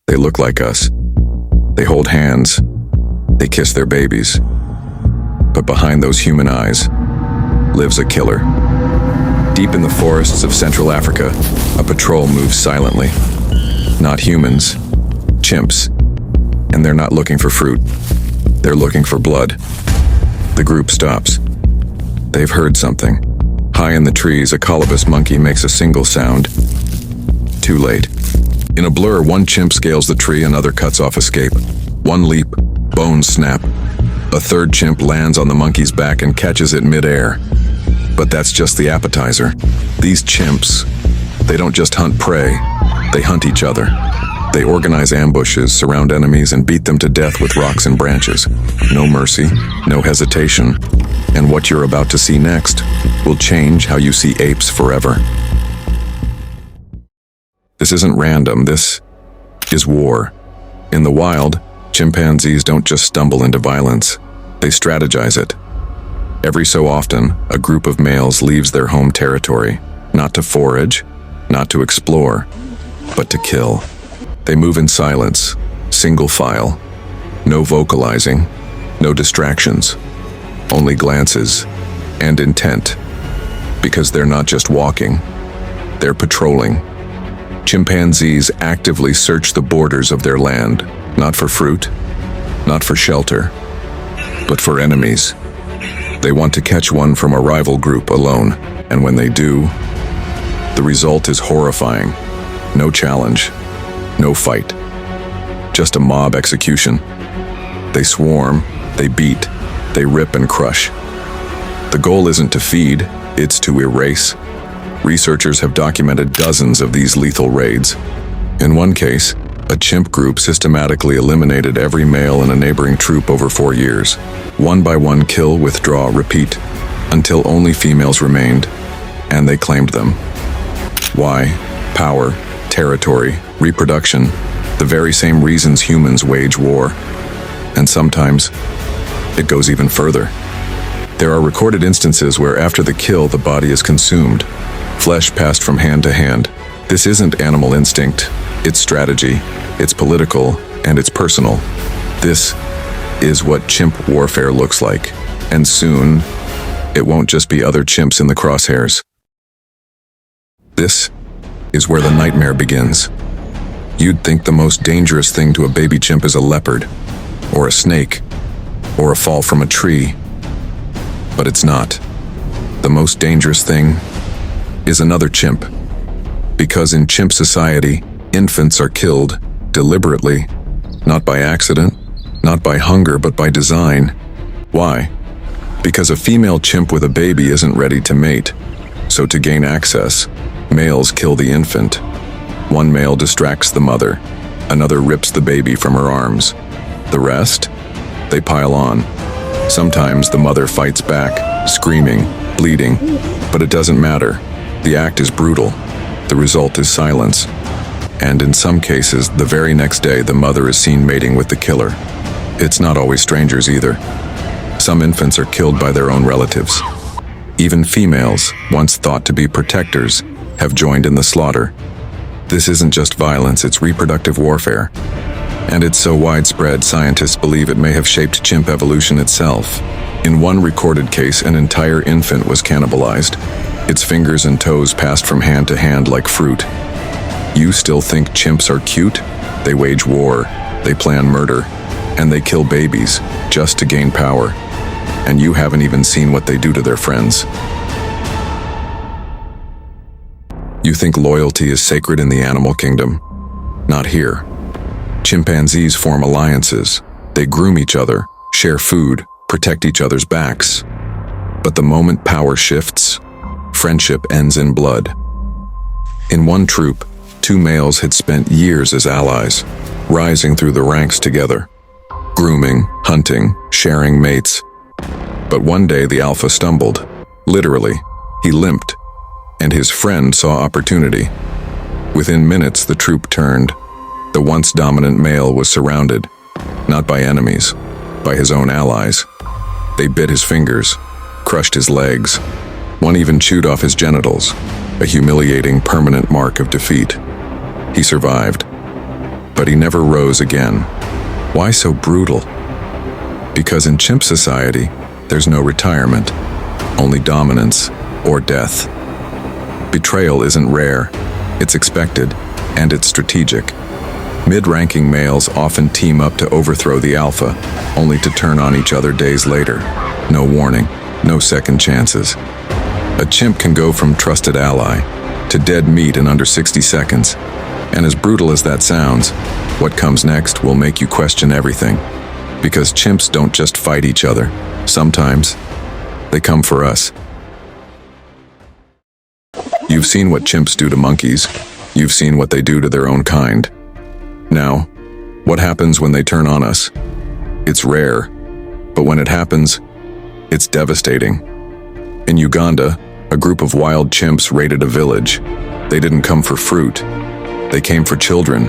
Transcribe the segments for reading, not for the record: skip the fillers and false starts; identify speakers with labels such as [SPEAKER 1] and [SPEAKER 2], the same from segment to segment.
[SPEAKER 1] They look like us. They hold hands. They kiss their babies. But behind those human eyes lives a killer. Deep in the forests of Central Africa, a patrol moves silently. Not humans, chimps. And they're not looking for fruit. They're looking for blood. The group stops. They've heard something. High in the trees, a colobus monkey makes a single sound. Too late. In a blur, one chimp scales the tree, another cuts off escape. One leap, bones snap. A third chimp lands on the monkey's back and catches it mid-air. But that's just the appetizer. These chimps, they don't just hunt prey, they hunt each other. They organize ambushes, surround enemies, and beat them to death with rocks and branches. No mercy, no hesitation. And what you're about to see next will change how you see apes forever. This isn't random, this is war. In the wild, chimpanzees don't just stumble into violence, they strategize it. Every so often, a group of males leaves their home territory, not to forage, not to explore, but to kill. They move in silence, single file, no vocalizing, no distractions, only glances and intent, because they're not just walking, they're patrolling. Chimpanzees actively search the borders of their land, not for fruit, not for shelter, but for enemies. They want to catch one from a rival group alone, and when they do, the result is horrifying. No challenge, no fight, just a mob execution. They swarm, they beat, they rip and crush. The goal isn't to feed, it's to erase. Researchers have documented dozens of these lethal raids. In one case, a chimp group systematically eliminated every male in a neighboring troop over 4 years. One by one, kill, withdraw, repeat, until only females remained, and they claimed them. Why? Power, territory, reproduction, the very same reasons humans wage war. And sometimes, it goes even further. There are recorded instances where after the kill, the body is consumed, flesh passed from hand to hand. This isn't animal instinct, it's strategy, it's political, and it's personal. This is what chimp warfare looks like, and soon, it won't just be other chimps in the crosshairs. This is where the nightmare begins. You'd think the most dangerous thing to a baby chimp is a leopard, or a snake, or a fall from a tree. But it's not. The most dangerous thing is another chimp. Because in chimp society, infants are killed deliberately, not by accident, not by hunger, but by design. Why? Because a female chimp with a baby isn't ready to mate. So to gain access, males kill the infant. One male distracts the mother, another rips the baby from her arms. The rest? They pile on. Sometimes the mother fights back, screaming, bleeding, but it doesn't matter. The act is brutal. The result is silence. And in some cases, the very next day, the mother is seen mating with the killer. It's not always strangers either. Some infants are killed by their own relatives. Even females, once thought to be protectors, have joined in the slaughter. This isn't just violence, it's reproductive warfare. And it's so widespread, scientists believe it may have shaped chimp evolution itself. In one recorded case, an entire infant was cannibalized. Its fingers and toes passed from hand to hand like fruit. You still think chimps are cute? They wage war, they plan murder, and they kill babies just to gain power. And you haven't even seen what they do to their friends. You think loyalty is sacred in the animal kingdom? Not here. Chimpanzees form alliances. They groom each other, share food, protect each other's backs. But the moment power shifts, friendship ends in blood. In one troop, 2 males had spent years as allies, rising through the ranks together, grooming, hunting, sharing mates. But one day the alpha stumbled. Literally, he limped, and his friend saw opportunity. Within minutes, the troop turned. The once dominant male was surrounded, not by enemies, by his own allies. They bit his fingers, crushed his legs. One even chewed off his genitals, a humiliating permanent mark of defeat. He survived, but he never rose again. Why so brutal? Because in chimp society, there's no retirement, only dominance or death. Betrayal isn't rare, it's expected, and it's strategic. Mid-ranking males often team up to overthrow the alpha, only to turn on each other days later. No warning, no second chances. A chimp can go from trusted ally to dead meat in under 60 seconds. And as brutal as that sounds, what comes next will make you question everything. Because chimps don't just fight each other. Sometimes, they come for us. You've seen what chimps do to monkeys. You've seen what they do to their own kind. Now, what happens when they turn on us? It's rare, but when it happens, it's devastating. In Uganda, a group of wild chimps raided a village. They didn't come for fruit. They came for children.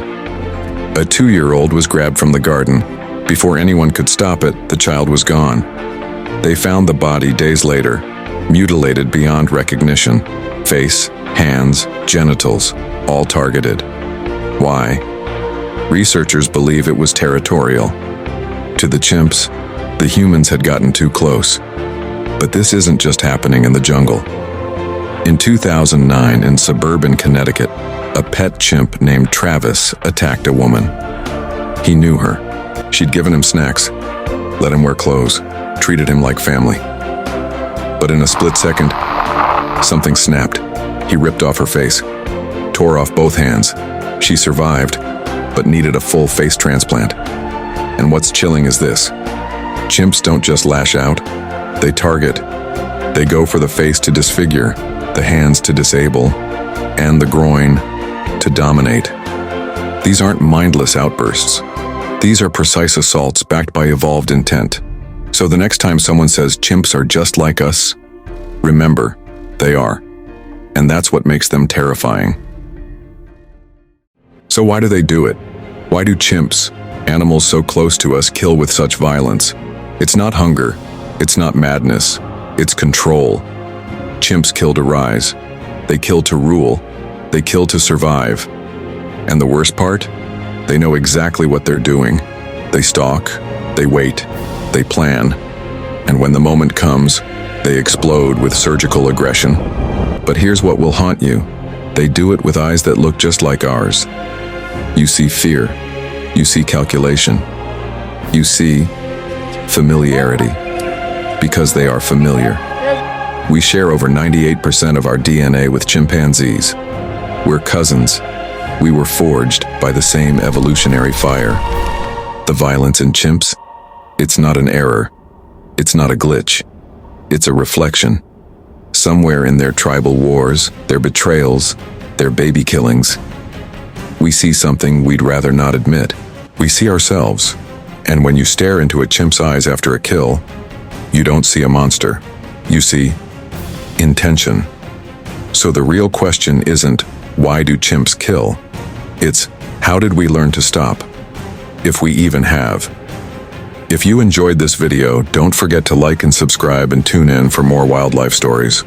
[SPEAKER 1] A 2-year-old was grabbed from the garden. Before anyone could stop it, the child was gone. They found the body days later, mutilated beyond recognition. Face, hands, genitals, all targeted. Why? Researchers believe it was territorial. To the chimps, the humans had gotten too close. But this isn't just happening in the jungle. In 2009, in suburban Connecticut, a pet chimp named Travis attacked a woman. He knew her. She'd given him snacks, let him wear clothes, treated him like family. But in a split second, something snapped. He ripped off her face, tore off both hands. She survived, but needed a full face transplant. And what's chilling is this. Chimps don't just lash out, they target. They go for the face to disfigure, the hands to disable, and the groin to dominate. These aren't mindless outbursts. These are precise assaults backed by evolved intent. So the next time someone says chimps are just like us, remember, they are. And that's what makes them terrifying. So why do they do it? Why do chimps, animals so close to us, kill with such violence? It's not hunger. It's not madness. It's control. Chimps kill to rise. They kill to rule. They kill to survive. And the worst part? They know exactly what they're doing. They stalk. They wait. They plan. And when the moment comes, they explode with surgical aggression. But here's what will haunt you. They do it with eyes that look just like ours. You see fear. You see calculation. You see familiarity. Because they are familiar. We share over 98% of our DNA with chimpanzees. We're cousins. We were forged by the same evolutionary fire. The violence in chimps? It's not an error. It's not a glitch. It's a reflection. Somewhere in their tribal wars, their betrayals, their baby killings, we see something we'd rather not admit. We see ourselves. And when you stare into a chimp's eyes after a kill, you don't see a monster. You see intention. So the real question isn't, why do chimps kill? It's, how did we learn to stop? If we even have. If you enjoyed this video, don't forget to like and subscribe and tune in for more wildlife stories.